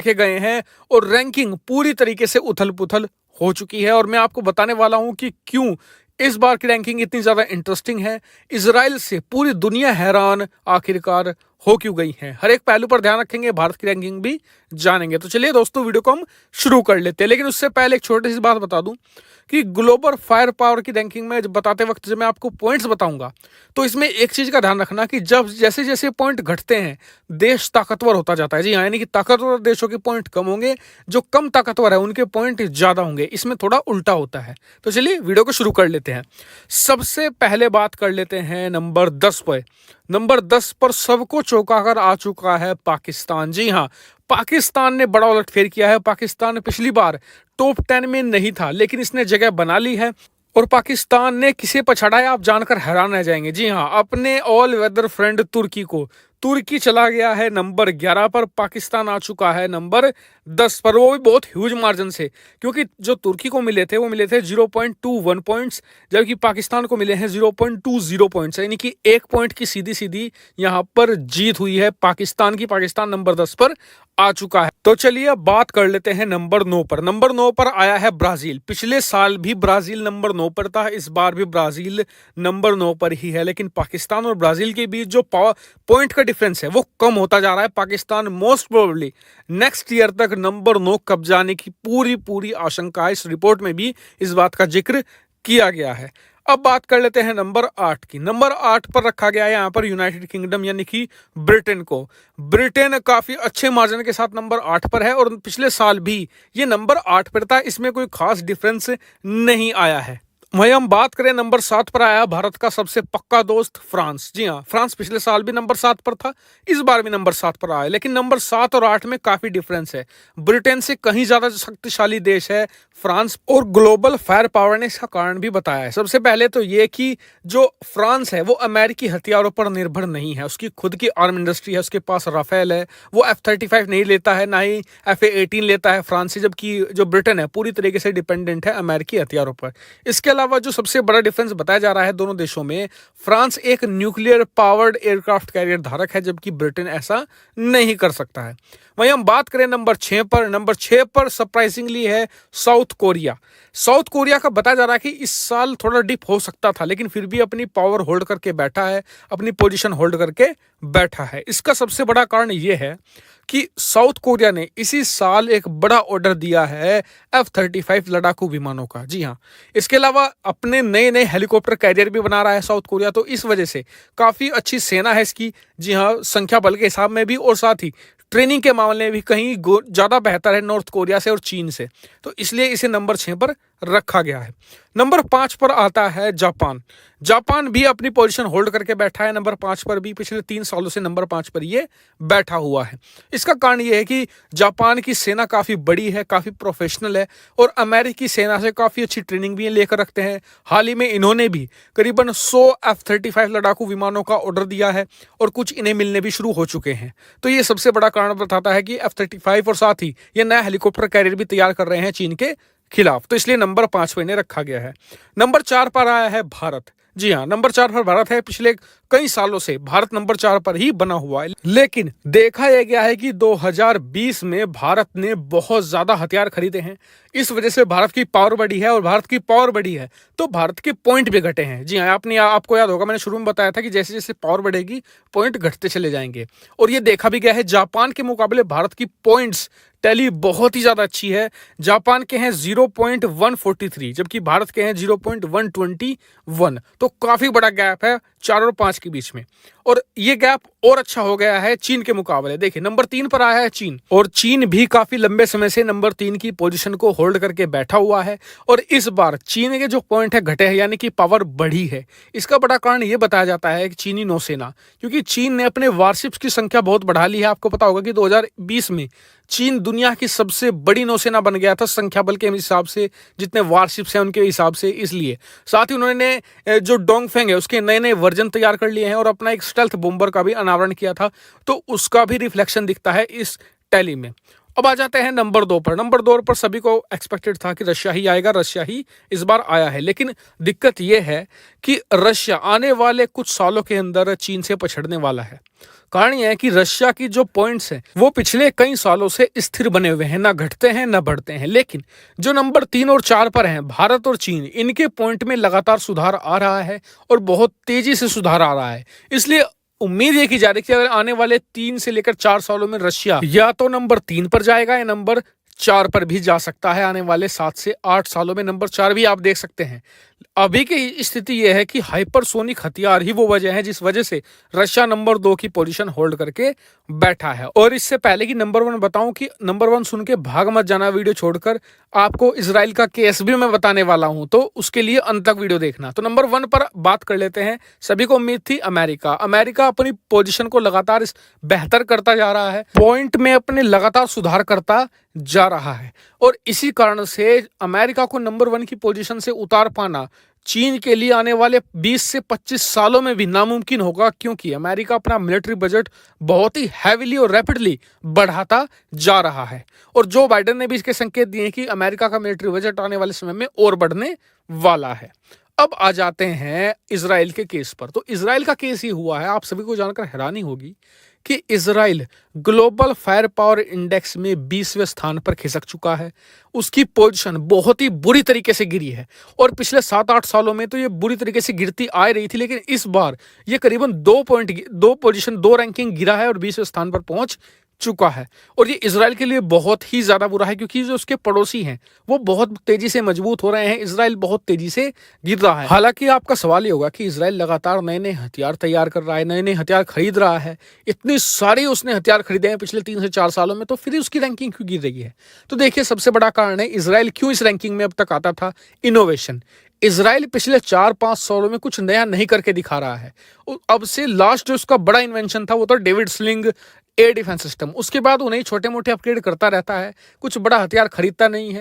देखे गए हैं और रैंकिंग पूरी तरीके से उथल-पुथल हो चुकी है और मैं आपको बताने वाला हूं कि क्यों इस बार की रैंकिंग इतनी ज्यादा इंटरेस्टिंग है। इजराइल से पूरी दुनिया हैरान आखिरकार हो क्यों गई है, हर एक पहलू पर ध्यान रखेंगे, भारत की रैंकिंग भी जानेंगे। तो चलिए दोस्तों, वीडियो को हम शुरू कर लेते हैं, लेकिन उससे पहले एक छोटी सी बात बता दूं कि ग्लोबल फायर पावर की रैंकिंग में जब बताते वक्त जब मैं आपको पॉइंट्स बताऊंगा तो इसमें एक चीज का ध्यान रखना कि जब जैसे जैसे पॉइंट घटते हैं देश ताकतवर होता जाता है। जी हाँ, यानी कि ताकतवर देशों के पॉइंट कम होंगे, जो कम ताकतवर है उनके पॉइंट ज्यादा होंगे। इसमें थोड़ा उल्टा होता है। तो चलिए वीडियो को शुरू कर लेते हैं। सबसे पहले बात कर लेते हैं नंबर 10 पर। नंबर 10 पर सबको चौंका कर आ चुका है पाकिस्तान। जी हाँ, पाकिस्तान ने बड़ा उलटफेर किया है। पाकिस्तान पिछली बार टॉप 10 में नहीं था, लेकिन इसने जगह बना ली है। और पाकिस्तान ने किसे पछाड़ा है आप जानकर हैरान रह जाएंगे। जी हाँ, अपने ऑल वेदर फ्रेंड तुर्की को। तुर्की चला गया है नंबर 11 पर, पाकिस्तान आ चुका है नंबर 10 पर, वो भी बहुत ह्यूज मार्जिन से, क्योंकि जो तुर्की को मिले थे वो मिले थे 0.21 पॉइंट्स, जबकि पाकिस्तान को मिले हैं 0.20 पॉइंट्स, यानी कि 1 पॉइंट की सीधी सीधी यहां पर जीत हुई है पाकिस्तान की। पाकिस्तान नंबर 10 पर आ चुका है। तो चलिए अब बात कर लेते हैं नंबर 9 पर। नंबर 9 पर आया है ब्राजील। पिछले साल भी ब्राजील नंबर 9 पर था, इस बार भी ब्राजील नंबर 9 पर ही है, लेकिन पाकिस्तान और ब्राजील के बीच जो पॉइंट का डिफरेंस है वो कम होता जा रहा है। Pakistan most probably next year तक नंबर 9 कब्जाने की पूरी आशंका है। इस रिपोर्ट में भी इस बात का जिक्र किया गया है। अब बात कर लेते हैं नंबर 8 की। नंबर 8 पर रखा गया है यहाँ पर यूनाइटेड किंगडम यानी कि ब्रिटेन को। ब्रिटेन काफी अच्छे मार्जिन के साथ नंबर 8 पर है और पिछले साल भी ये नंबर 8 पर था, इसमें कोई खास डिफरेंस नहीं आया है। वहीं हम बात करें नंबर 7 पर आया भारत का सबसे पक्का दोस्त फ्रांस। जी हाँ, फ्रांस पिछले साल भी नंबर 7 पर था, इस बार भी नंबर 7 पर आया, लेकिन नंबर 7 और 8 में काफी डिफरेंस है। ब्रिटेन से कहीं ज्यादा शक्तिशाली देश है फ्रांस, और ग्लोबल फायर पावर ने इसका कारण भी बताया है। सबसे पहले तो ये कि जो फ्रांस है वो अमेरिकी हथियारों पर निर्भर नहीं है, उसकी खुद की आर्म इंडस्ट्री है, उसके पास राफेल है, वो F-35 नहीं लेता है, ना ही F-18 लेता है फ्रांस से, जबकि जो ब्रिटेन है पूरी तरीके से डिपेंडेंट है अमेरिकी हथियारों पर। इसके अलावा जो सबसे बड़ा डिफरेंस बताया जा रहा है दोनों देशों में, फ्रांस एक न्यूक्लियर पावर्ड एयरक्राफ्ट कैरियर धारक है, जबकि ब्रिटेन ऐसा नहीं कर सकता है। वहीं हम बात करें नंबर 6 पर। नंबर 6 पर सरप्राइजिंगली है साउथ कोरिया। साउथ कोरिया का बताया जा रहा है कि इस साल थोड़ा डिप हो सकता था, लेकिन फिर भी अपनी पावर होल्ड करके बैठा है, अपनी पोजीशन होल्ड करके बैठा है। इसका सबसे बड़ा कारण यह है कि साउथ कोरिया ने इसी साल एक बड़ा ऑर्डर दिया है F-35 लड़ाकू विमानों का। जी हाँ, इसके अलावा अपने नए नए हेलीकॉप्टर कैरियर भी बना रहा है साउथ कोरिया, तो इस वजह से काफी अच्छी सेना है इसकी। जी हाँ, संख्या बल के हिसाब में भी और साथ ही ट्रेनिंग के मामले में भी कहीं ज्यादा बेहतर है नॉर्थ कोरिया से और चीन से, तो इसलिए इसे नंबर 6 पर रखा गया है। नंबर 5 पर आता है जापान। जापान भी अपनी पोजीशन होल्ड करके बैठा है नंबर 5 पर भी, पिछले 3 सालों से नंबर 5 पर ये बैठा हुआ है। इसका कारण ये है कि जापान की सेना काफी बड़ी है, काफी प्रोफेशनल है और अमेरिकी सेना से काफी अच्छी ट्रेनिंग भी लेकर रखते हैं। हाल ही में इन्होंने भी करीबन 100 F-35 लड़ाकू विमानों का ऑर्डर दिया है और कुछ इन्हें मिलने भी शुरू हो चुके हैं। तो ये सबसे बड़ा कारण बताता है कि F-35 और साथ ही ये नया हेलीकॉप्टर कैरियर भी तैयार कर रहे हैं चीन के खिलाफ, तो इसलिए नंबर 5 पर इन्हें रखा गया है। नंबर 4 पर आया है भारत। जी हाँ, नंबर 4 पर भारत है। पिछले कई सालों से भारत नंबर 4 पर ही बना हुआ है, लेकिन देखा यह गया है कि 2020 में भारत ने बहुत ज्यादा हथियार खरीदे हैं, इस वजह से भारत की पावर बढ़ी है, और भारत की पावर बढ़ी है तो भारत के पॉइंट भी घटे हैं। जी हाँ, आपको याद होगा मैंने शुरू में बताया था कि जैसे जैसे पावर बढ़ेगी पॉइंट घटते चले जाएंगे, और ये देखा भी गया है। जापान के मुकाबले भारत की पॉइंट्स टैली बहुत ही ज्यादा अच्छी है। जापान के हैं 0.143, जबकि भारत के हैं 0.121, तो काफी बड़ा गैप है 4 और 5 के बीच में, और ये गैप और अच्छा हो गया है चीन के मुकाबले। देखिए नंबर 3 पर आया है चीन, और चीन भी काफी लंबे समय से नंबर 3 की पोजीशन को होल्ड करके बैठा हुआ है, और इस बार चीन के जो पॉइंट है घटे हैं, यानी कि पावर बढ़ी है। इसका बड़ा कारण ये बताया जाता है कि चीनी नौसेना, क्योंकि चीन ने अपने वारशिप्स की संख्या बहुत बढ़ा ली है। आपको पता होगा कि 2020 में चीन दुनिया की सबसे बड़ी नौसेना बन गया था संख्या बल के हिसाब से, जितने वारशिप्स हैं उनके हिसाब से। इसलिए साथ ही उन्होंने जो डोंगफेंग है उसके नए नए वर्जन तैयार कर लिए हैं, और अपना एक स्टेल्थ बॉम्बर का भी अनावरण किया था, तो उसका भी रिफ्लेक्शन दिखता है इस टैली में। अब आ जाते हैं नंबर 2 पर। नंबर 2 पर सभी को एक्सपेक्टेड था कि रशिया ही आएगा, रशिया ही इस बार आया है। लेकिन दिक्कत यह है कि रशिया आने वाले कुछ सालों के अंदर चीन से पछड़ने वाला है। कारण यह है कि रशिया की जो पॉइंट्स हैं वो पिछले कई सालों से स्थिर बने हुए हैं, ना घटते हैं ना बढ़ते हैं। लेकिन जो नंबर 3 और 4 पर हैं, भारत और चीन, इनके पॉइंट में लगातार सुधार आ रहा है और बहुत तेजी से सुधार आ रहा है। इसलिए उम्मीद ये की जा रही है कि अगर आने वाले 3 से लेकर 4 सालों में रशिया या तो नंबर 3 पर जाएगा या नंबर 4 पर भी जा सकता है। आने वाले 7 से 8 सालों में नंबर 4 भी आप देख सकते हैं। अभी की स्थिति यह है कि हाइपरसोनिक हथियार ही वो वजह है जिस वजह से रशिया नंबर 2 की पोजीशन होल्ड करके बैठा है। और इससे पहले कि नंबर 1 बताऊं, कि नंबर 1 सुन के भाग मत जाना वीडियो छोड़कर, आपको इजराइल का केस भी मैं बताने वाला हूं, तो उसके लिए अंत तक वीडियो देखना। तो नंबर 1 पर बात कर लेते हैं। सभी को उम्मीद थी अमेरिका अपनी पोजीशन को लगातार बेहतर करता जा रहा है, पॉइंट में अपने लगातार सुधार करता जा रहा है, और इसी कारण से अमेरिका को नंबर 1 की पोजीशन से उतार पाना चीन के लिए आने वाले 20 से 25 सालों में भी नामुमकिन होगा, क्योंकि अमेरिका अपना मिलिट्री बजट बहुत ही हैविली और रैपिडली बढ़ाता जा रहा है। और जो बाइडेन ने भी इसके संकेत दिए कि अमेरिका का मिलिट्री बजट आने वाले समय में और बढ़ने वाला है। अब आ जाते हैं इजराइल के केस पर। तो इजराइल का केस ये हुआ है, आप सभी को जानकर हैरानी होगी कि Israel global fire power index में 20वें स्थान पर खिसक चुका है। उसकी पोजीशन बहुत ही बुरी तरीके से गिरी है, और पिछले 7-8 सालों में तो ये बुरी तरीके से गिरती आ रही थी, लेकिन इस बार ये करीबन 2 रैंकिंग गिरा है और 20वें स्थान पर पहुंच चुका है। और ये इजराइल के लिए बहुत ही ज्यादा बुरा है, क्योंकि जो उसके पड़ोसी हैं वो बहुत तेजी से मजबूत हो रहे हैं, इजराइल बहुत तेजी से गिर रहा है। हालांकि आपका सवाल ये होगा कि इजराइल लगातार नए नए हथियार तैयार कर रहा है, नए नए हथियार खरीद रहा है, इतनी सारी उसने हथियार खरीदे हैं पिछले 3 से 4 सालों में, तो फिर उसकी रैंकिंग क्यों गिर रही है? तो देखिए, सबसे बड़ा कारण है इजराइल क्यों इस रैंकिंग में अब तक आता था, इनोवेशन। इजराइल पिछले 4-5 सालों में कुछ नया नहीं करके दिखा रहा है। अब से लास्ट जो उसका बड़ा इन्वेंशन था वो तो David sling air defence system. उसके बाद वो नई छोटे मोटे अपग्रेड करता रहता है, कुछ बड़ा हथियार खरीदता नहीं है।